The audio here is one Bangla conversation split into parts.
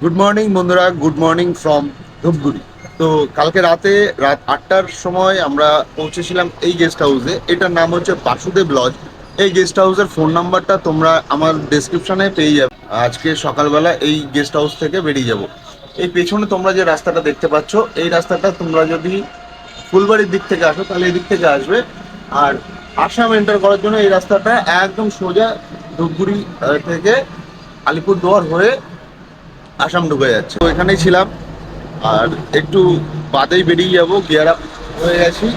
গুড মর্নিং বন্ধুরা, গুড মর্নিং ফ্রম ধূপগুড়ি। তো কালকে রাত 8টার সময় আমরা পৌঁছেছিলাম এই গেস্ট হাউসে। এটার নাম হচ্ছে বাসুদেব লজ। এই গেস্ট হাউসের ফোন নাম্বারটা তোমরা আমার ডেসক্রিপশনে পেয়ে যাবে। আজকে সকালবেলা এই গেস্ট হাউস থেকে বেরিয়ে যাব। এই পেছনে তোমরা যে রাস্তাটা দেখতে পাচ্ছ, এই রাস্তাটা তোমরা যদি ফুলবাড়ির দিক থেকে আসো তাহলে এই দিক থেকে আসবে। আর আসাম এন্টার করার জন্য এই রাস্তাটা একদম সোজা ধূপগুড়ি থেকে আলিপুরদুয়ার হয়ে আসাম ঢুকে যাচ্ছে। তো এখানেই ছিলাম, আর একটু বাদেই বেরিয়ে যাবো। গিয়ার আপ হয়ে গেছি,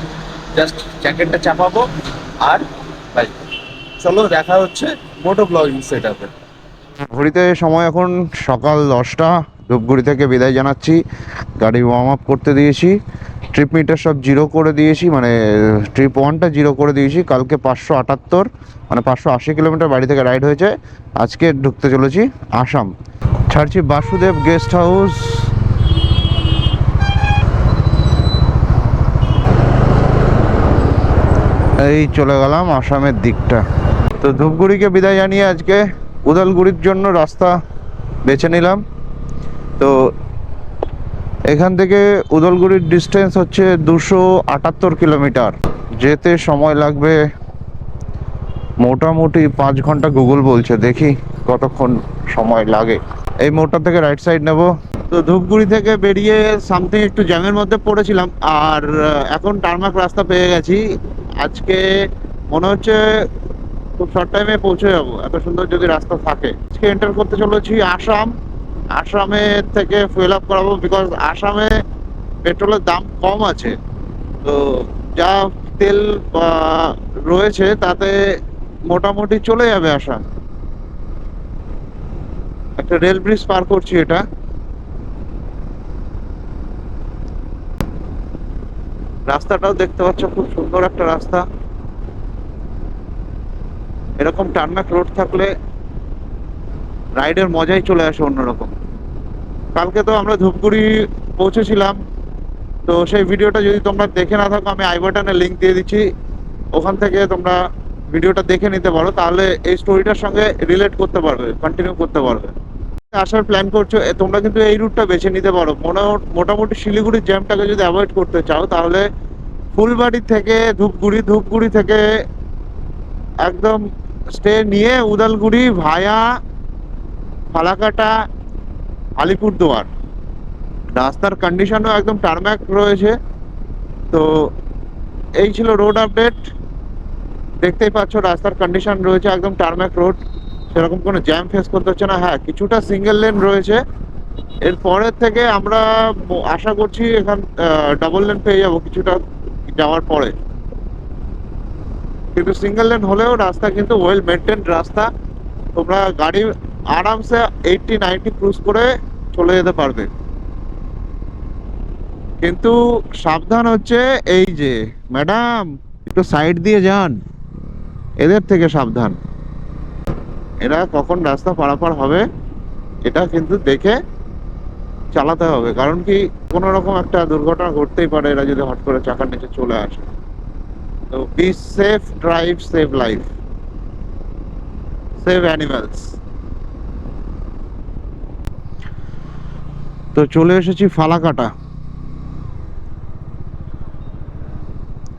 জাস্ট জ্যাকেটটা চাপাবো আর বাই। চলো দেখা হচ্ছে মোটো ব্লগিং সেট আপে। ঘড়িতে সময় এখন সকাল 10টা। ধূপগুড়ি থেকে বিদায় জানাচ্ছি। গাড়ি ওয়ার্ম আপ করতে দিয়েছি, ট্রিপ মিটার সব জিরো করে দিয়েছি, মানে ট্রিপ ওয়ানটা জিরো করে দিয়েছি। কালকে 578 মানে 580 কিলোমিটার বাড়ি থেকে রাইড হয়েছে। আজকে ঢুকতে চলেছি আসাম। ছাড়ছি বাসুদেব গেস্ট হাউস। এই চলে গেলাম আসামের দিকটা। তো ধূপগুড়িকে বিদায় জানিয়ে আজকে উদালগুড়ির জন্য রাস্তা বেছে নিলাম। তো এখান থেকে উদালগুড়ির ডিস্টেন্স হচ্ছে 278 কিলোমিটার। যেতে সময় লাগবে মোটামুটি 5 ঘন্টা। গুগল বলছে, দেখি কতক্ষণ সময় লাগে। এই মোড়টা থেকে রাইট সাইড নেব। তো ধূপগুড়ি থেকে বেরিয়ে সামথিং একটু জ্যামের মধ্যে পড়েছিলাম, আর এখন টারমাক রাস্তা পেয়ে গেছি। আজকে মনে হচ্ছে খুব শর্ট টাইমে পৌঁছে যাবো, এত সুন্দর যদি রাস্তা থাকে। আজকে এন্টার করতে চলেছি আসাম। আসামে থেকে ফুয়েল আপ করাবো, বিকজ আসামে পেট্রোলের দাম কম আছে। তো যা তেল রয়েছে তাতে মোটামুটি চলে যাবে আসাম। একটা রেল ব্রিজ পার করছি। এটা রাস্তাটাও দেখতে পাচ্ছ, খুব সুন্দর একটা রাস্তা। এরকম টার্মাক রোড থাকলে রাইডের মজাই চলে আসে অন্যরকম। কালকে তো আমরা ধূপগুড়ি পৌঁছেছিলাম, তো সেই ভিডিওটা যদি তোমরা দেখে না থাকো, আমি আই বাটনে লিঙ্ক দিয়ে দিচ্ছি, ওখান থেকে তোমরা ভিডিওটা দেখে নিতে পারো। তাহলে এই স্টোরিটার সঙ্গে রিলেট করতে পারবে, কন্টিনিউ করতে পারবে। আসার প্ল্যান করছো তোমরা কিন্তু এই রুটটা বেছে নিতে পারো। মোটামুটি শিলিগুড়ির জ্যামটাকে যদি অ্যাভয়েড করতে চাও, তাহলে ফুলবাড়ি থেকে ধূপগুড়ি, ধূপগুড়ি থেকে একদম স্টে নিয়ে উদালগুড়ি ভায়া ফালাকাটা আলিপুরদুয়ার। রাস্তার কন্ডিশনও একদম টারম্যাক রয়েছে। তো এই ছিল রোড আপডেট। দেখতেই পাচ্ছ রাস্তার কন্ডিশন রয়েছে একদম টারম্যাক রোড, সেরকম কোনো জ্যাম ফেস করতে হচ্ছে না। হ্যাঁ, কিছুটা সিঙ্গেল লেন রয়েছে। এর পরের থেকে আমরা আশা করছি এখান ডাবল লেন পেয়ে যাবো কিছুটা যাওয়ার পরে। কিন্তু সিঙ্গেল লেন হলেও রাস্তা কিন্তু ওয়েল মেনটেন্ড রাস্তা। তোমরা গাড়ি আরামসে 80-90 ক্রুজ করে চলে যেতে পারবে। কিন্তু সাবধান হচ্ছে, এই যে ম্যাডাম একটু সাইড দিয়ে যান, এদের থেকে সাবধান। এরা কখন রাস্তা পারাপার হবে এটা কিন্তু দেখে চালাতে হবে, কারণ কি কোনো রকম একটা দুর্ঘটনা ঘটতেই পারে এরা যদি হট করে চাকার নিচে চলে আসে। তো be safe, drive save life, save animals. তো চলে এসেছি ফালাকাটা।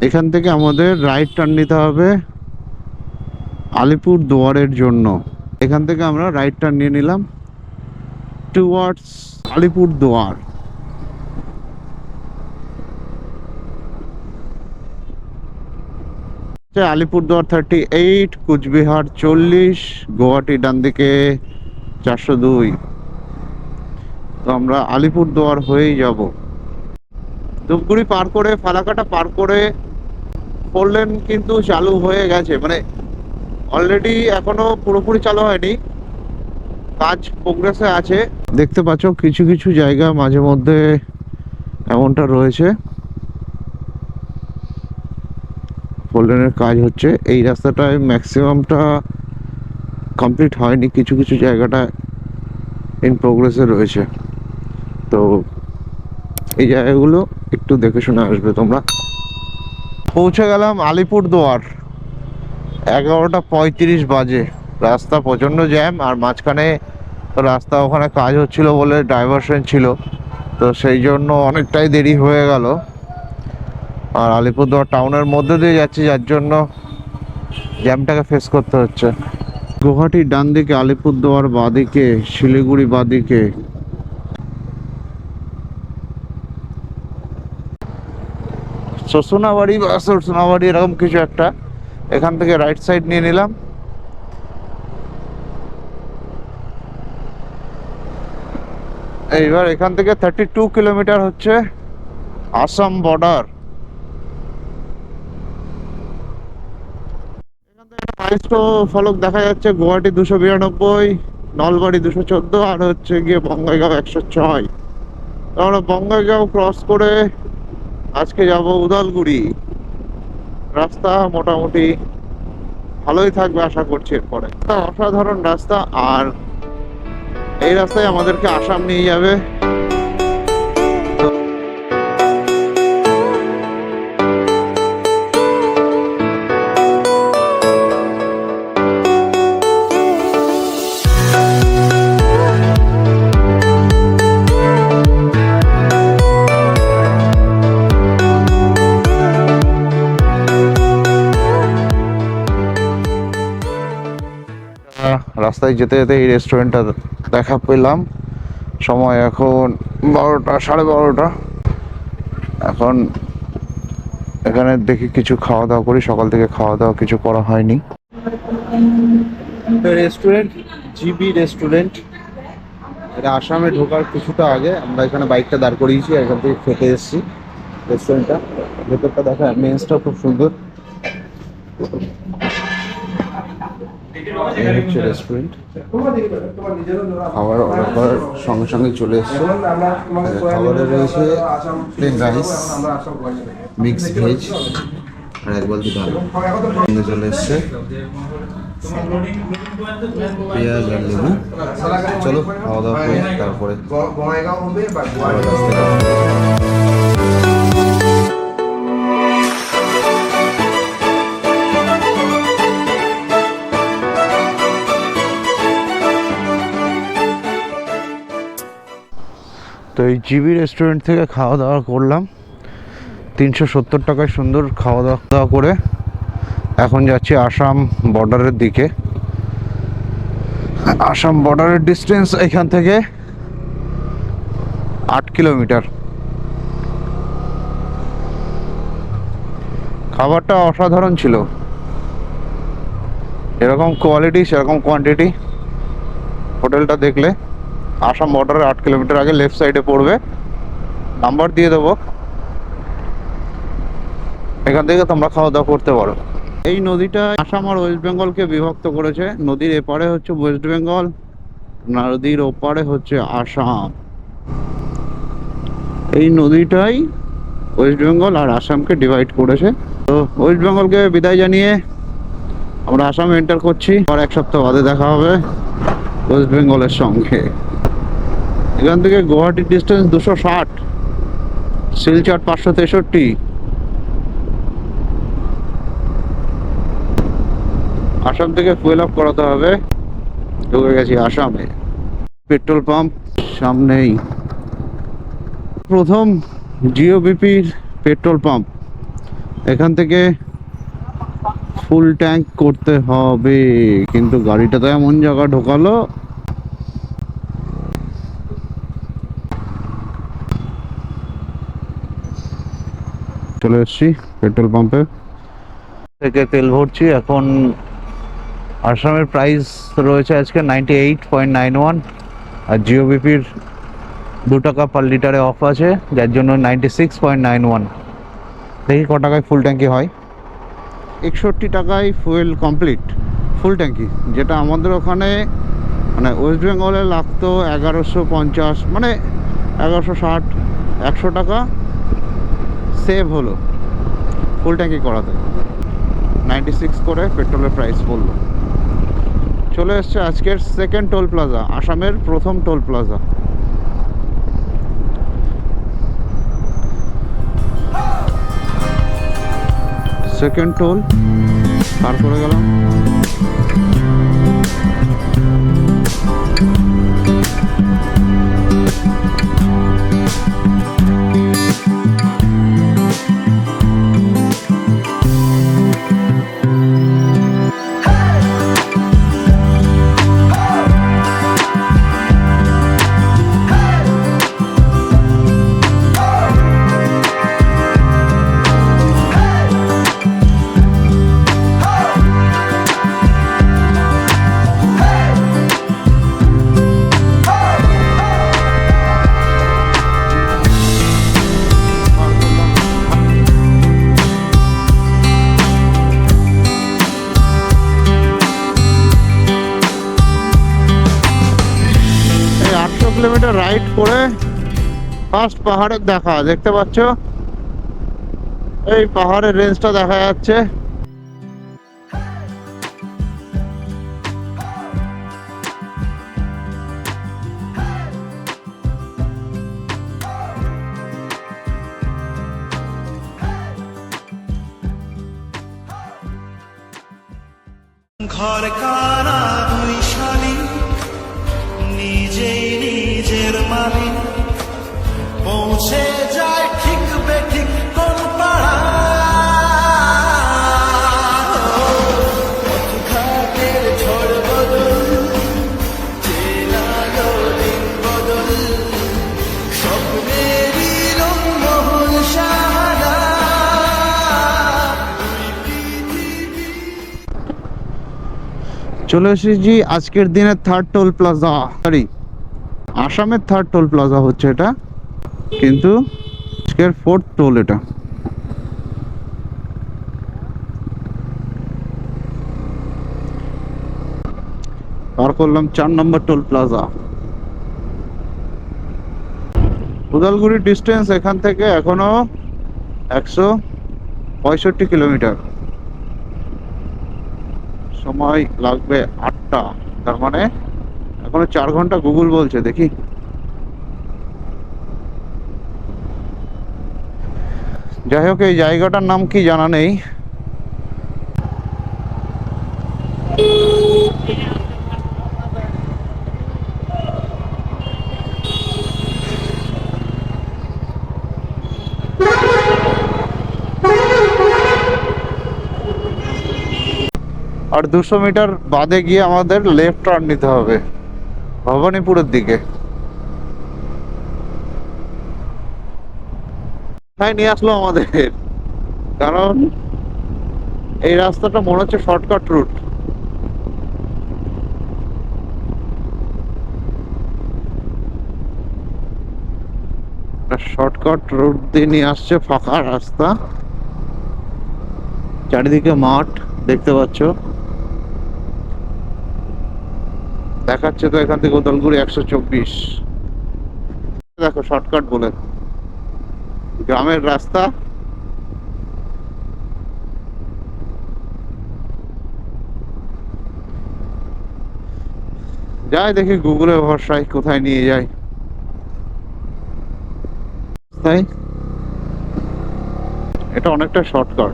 এখান থেকে আমাদের রাইট টার্ন নিতে হবে আলিপুর দুয়ারের জন্য। এখান থেকে আমরা রাইট টার্ন নিয়ে নিলাম টুয়ার্ডস আলিপুর দুয়ার। আলিপুরদুয়ার 38, কুচবিহার 40, গুয়াহাটি ডান দিকে 402। তো আমরা আলিপুরদুয়ার হয়েই যাব। ধূপগুড়ি পার করে ফালাকাটা পার করে 4 লেন কিন্তু চালু হয়ে গেছে, মানে অলরেডি এখনো পুরোপুরি চালু হয়নি, কাজ প্রোগ্রেসে আছে। দেখতে পাচ্ছ কিছু কিছু জায়গা মাঝে মধ্যে এমনটা রয়েছে, 4 লেনের কাজ হচ্ছে। এই রাস্তাটায় ম্যাক্সিমামটা কমপ্লিট হয়নি, কিছু কিছু জায়গাটা ইন প্রোগ্রেসে রয়েছে। তো এই জায়গাগুলো একটু দেখে শুনে আসবে তোমরা। পৌঁছে গেলাম আলিপুরদুয়ার, 11টা 35 বাজে। রাস্তা প্রচণ্ড জ্যাম, আর মাঝখানে তো রাস্তা ওখানে কাজ হচ্ছিল বলে ডাইভারশন ছিল, তো সেই জন্য অনেকটাই দেরি হয়ে গেল। আর আলিপুরদুয়ার টাউনের মধ্যে দিয়ে যাচ্ছি, যার জন্য জ্যামটাকে ফেস করতে হচ্ছে। গুয়াহাটির ডান দিকে, আলিপুরদুয়ার বাঁদিকে, শিলিগুড়ি বাঁদিকে। সোনাবাড়ি বা সোনাবাড়ি এরকম কিছু একটা। এখান থেকে রাইট সাইড নিয়ে নিলাম। এইবার এখান থেকে 32 কিলোমিটার হচ্ছে আসাম বর্ডার। ফলক দেখা যাচ্ছে গুয়াহাটি 292, নলবাড়ি 214, আর হচ্ছে গিয়ে বঙ্গাইগাঁও 106। আমরা বঙ্গাইগাঁও ক্রস করে আজকে যাব উদালগুড়ি। রাস্তা মোটামুটি ভালোই থাকবে আশা করছি। এরপরে অসাধারণ রাস্তা, আর এই রাস্তায় আমাদেরকে আসাম নিয়ে যাবে। রাস্তায় যেতে যেতে এই রেস্টুরেন্টটা দেখা পেলাম। সময় এখন 12টা, 12:30। এখন এখানে দেখি কিছু খাওয়া দাওয়া করি, সকাল থেকে খাওয়া দাওয়া কিছু করা হয়নি। রেস্টুরেন্ট জিবি রেস্টুরেন্ট, এটা আসামে ঢোকার কিছুটা আগে। আমরা এখানে বাইকটা দাঁড় করিয়েছি, এখান থেকে খেতে এসেছি। রেস্টুরেন্টটা ভেতরটা দেখা, মেন্সটা খুব সুন্দর। এই হচ্ছে রেস্টুরেন্ট। খাবার অর্ডার করার সঙ্গে সঙ্গে চলে এসছে। খাবারে রয়েছে প্লেন রাইস, মিক্স ভেজ, আর এক বালতি ডাল সঙ্গে চলে এসছে পেঁয়াজ আর লেবু। চলো খাওয়া দাওয়া করে তারপরে তো এই জিবি রেস্টুরেন্ট থেকে খাওয়া দাওয়া করলাম 370 টাকায়। সুন্দর খাওয়া দাওয়া করে এখন যাচ্ছি আসাম বর্ডারের দিকে। আসাম বর্ডারের ডিস্টেন্স এখান থেকে 8 কিলোমিটার। খাবারটা অসাধারণ ছিল, এরকম কোয়ালিটি সেরকম কোয়ান্টিটি। হোটেলটা দেখলে আসাম বর্ডারের 8 কিলোমিটার আগে লেফট সাইডে পড়বে, নাম্বার দিয়ে দেবো, এখান থেকে তোমরা খাওয়া দাওয়া করতে পারো। এই নদীটা আসাম আর ওয়েস্ট বেঙ্গলকে বিভক্ত করেছে। নদীর এপারে হচ্ছে ওয়েস্ট বেঙ্গল, নদীর ওপারে হচ্ছে আসাম। এই নদীটাই ওয়েস্ট বেঙ্গল আর আসামকে ডিভাইড করেছে। তো ওয়েস্ট বেঙ্গলকে বিদায় জানিয়ে আমরা আসামে এন্টার করছি। আর এক সপ্তাহ বাদে দেখা হবে ওয়েস্ট বেঙ্গলের সঙ্গে। এখান থেকে গুয়াহাটির ডিস্টেন্স 260, শিলচর 563। আসাম থেকে ফুয়েল আপ করাতে হবে। ঢুকে গেছি আসামে। পেট্রোল পাম্প সামনেই, প্রথম জিওবিপির পেট্রোল পাম্প। এখান থেকে ফুল ট্যাঙ্ক করতে হবে, কিন্তু গাড়িটা তো এমন জায়গা ঢোকালো। চলে এসছি পেট্রোল পাম্পে, থেকে তেল ভরছি। এখন আসামের প্রাইস রয়েছে আজকে 98.91, আর জিওবিপির 2 টাকা পার লিটারে অফ আছে, যার জন্য 96.91। দেখি ক টাকায় ফুল ট্যাঙ্কি হয়। 61 টাকায় ফুয়েল কমপ্লিট ফুল ট্যাঙ্কি, যেটা আমাদের ওখানে মানে ওয়েস্ট বেঙ্গলে লাগতো 1150, মানে 1160। 100 টাকা সেভ হলো ফুল ট্যাঙ্কি করাতে। 96 করে পেট্রোলের প্রাইস পড়লো। চলে এসছে আজকের সেকেন্ড টোল প্লাজা, আসামের প্রথম টোল প্লাজা। সেকেন্ড টোল পার করে গেলাম। এই 800 কিলোমিটার রাইড করে ফার্স্ট পাহাড়ের দেখা দেখতে পাচ্ছ, এই পাহাড়ের রেঞ্জটা দেখা যাচ্ছে। ঘর কানা দুই শালী নিজেই নিজের মালিক, পৌঁছে যায় ঠিক বেঠিক কোন পাড়া। ঘাটের ঝড় বদল, চেনালো দিন বদল, স্বপ্নেরই রংমহল সাহারা। চলে এসেছি আজকের দিনের থার্ড টোল প্লাজা, সরি আসামের থার্ড টোল প্লাজা হচ্ছে এটা, কিন্তু আজকের ফোর্থ টোল এটা। পার করলাম 4 নম্বর টোল প্লাজা। উদালগুড়ির ডিস্টেন্স এখান থেকে এখনো 165 কিলোমিটার, সময় লাগবে 8টা, তার মানে এখনো 4 ঘন্টা গুগল বলছে। দেখি যাই হোক, এই জায়গাটার নাম কি জানা নেই। আর 200 মিটার বাদে গিয়ে আমাদের লেফট টার্ন নিতে হবে ভবানীপুরের দিকে। তাই নিয়ে আসলো আমাদের, কারণ এই রাস্তাটা মনে হচ্ছে শর্টকাট রুট। শর্টকাট রুট দিয়ে নিয়ে আসছে, ফাঁকা রাস্তা, চারিদিকে মাঠ দেখতে পাচ্ছ। দেখাচ্ছে তো এখান থেকে উদালগুড়ি 124, দেখো শর্টকাট বলে গ্রামের রাস্তা। যাই দেখি গুগলের ভরসায় কোথায় নিয়ে যায়। তাই এটা অনেকটা শর্টকাট।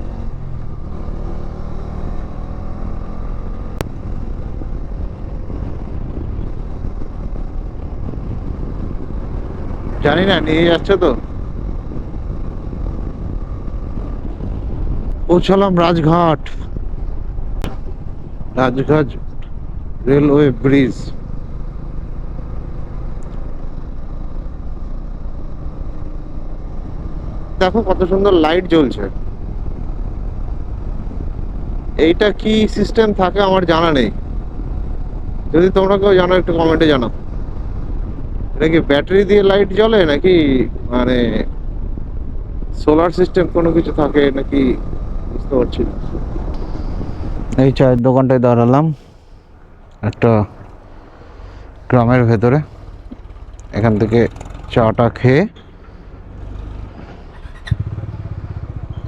জানি না নিয়ে যাচ্ছে তো। পৌঁছালাম রাজঘাট, রাজঘাট রেলওয়ে ব্রিজ। দেখো কত সুন্দর লাইট জ্বলছে। এইটা কি সিস্টেম থাকে আমার জানা নেই, যদি তোমরা কেউ জানো একটু কমেন্টে জানাও। এটা কি ব্যাটারি দিয়ে লাইট জ্বলে নাকি মানে সোলার সিস্টেম কোনো কিছু থাকে নাকি, বুঝতে পারছি না। এই চায়ের দোকানটায় দাঁড়ালাম একটা গ্রামের ভেতরে, এখান থেকে চাটা খেয়ে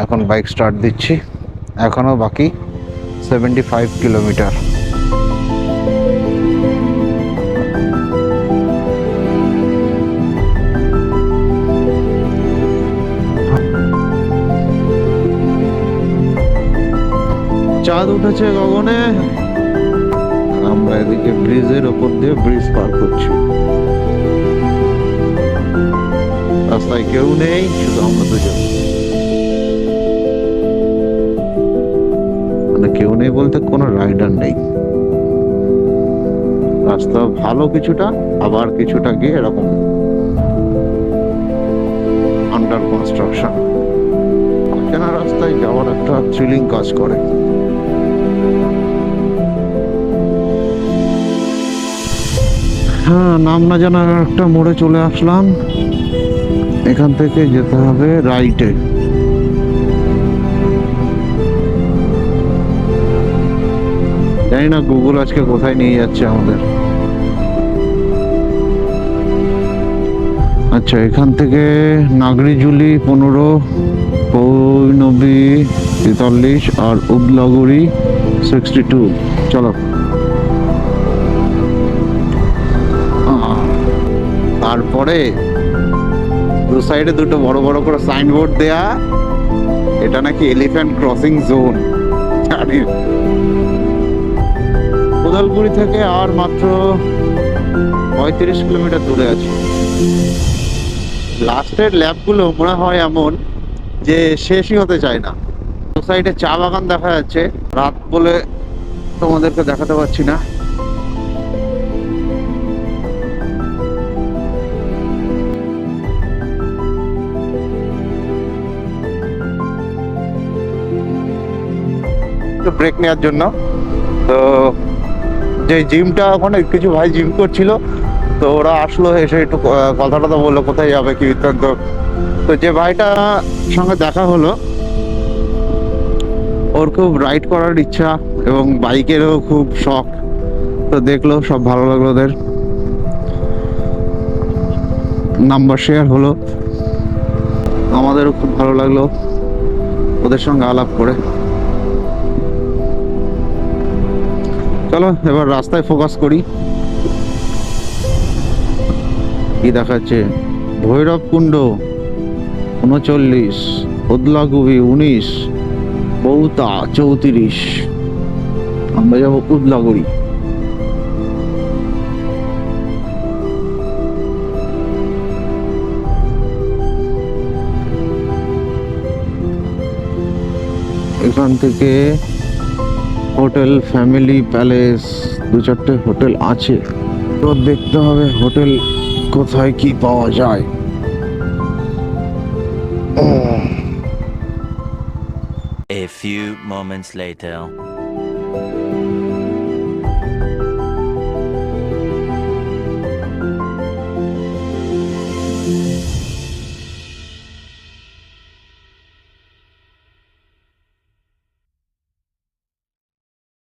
এখন বাইক স্টার্ট দিচ্ছি। এখনো বাকি 75 কিলোমিটার। চাঁদ উঠেছে গগনে, আমরা এদিকে ব্রিজের ওপর দিয়ে ব্রিজ পার করছি। রাস্তায় কেউ নেই, শুধু আমরা দুজন। মানে কেউ নেই বলতে কোনো রাইডার নেই। রাস্তা ভালো কিছুটা, আবার কিছুটা গিয়ে এরকম আন্ডার কনস্ট্রাকশন। অচেনা রাস্তায় যাওয়ার একটা থ্রিলিং কাজ করে। হ্যাঁ, নাম না জানার একটা মোড়ে চলে আসলাম। এখান থেকে যেতে হবে রাইটে। জানি না গুগল আজকে কোথায় নিয়ে যাচ্ছে আমাদের। আচ্ছা, এখান থেকে নাগরিজুলি 15, পৈনবী 43 আর উদলাগুড়ি 62। চলো। তারপরে দু সাইডে দুটো বড় বড় করে সাইনবোর্ড দেয়া, এটা নাকি এলিফ্যান্ট ক্রসিং জোন। জানি উদলগুড়ি থেকে আর মাত্র 35 কিলোমিটার দূরে আছে। লাস্টের ল্যাবগুলো মনে হয় এমন যে শেষই হতে চায় না। দু সাইডে চা বাগান দেখা যাচ্ছে, রাত বলে তোমাদেরকে দেখাতে পারছি না। ব্রেক নেওয়ার জন্য তো যে জিমটা, ওখানে কিছু ভাই জিম করছিল, তো ওরা আসলো, এসে একটু কথাটা তো বললো কোথায় যাবে কি বৃত্তান্ত। তো যে ভাইটা সঙ্গে দেখা হলো, ওর খুব রাইড করার ইচ্ছা এবং বাইকেরও খুব শখ। তো দেখলো, সব ভালো লাগলো ওদের, নাম্বার শেয়ার হলো, আমাদেরও খুব ভালো লাগলো ওদের সঙ্গে আলাপ করে। চলো এবার রাস্তায় ফোকাস করি। কি দেখাচ্ছে? ভৈরবকুণ্ড 39, উদলাগুড়ি 19, বৌতা 34। আমরা যাবো উদলাগুড়ি। এখান থেকে হোটেল ফ্যামিলি প্যালেস, 2-4টে হোটেল আছে, তো দেখতে হবে হোটেল কোথায় কি পাওয়া যায়। A few moments later.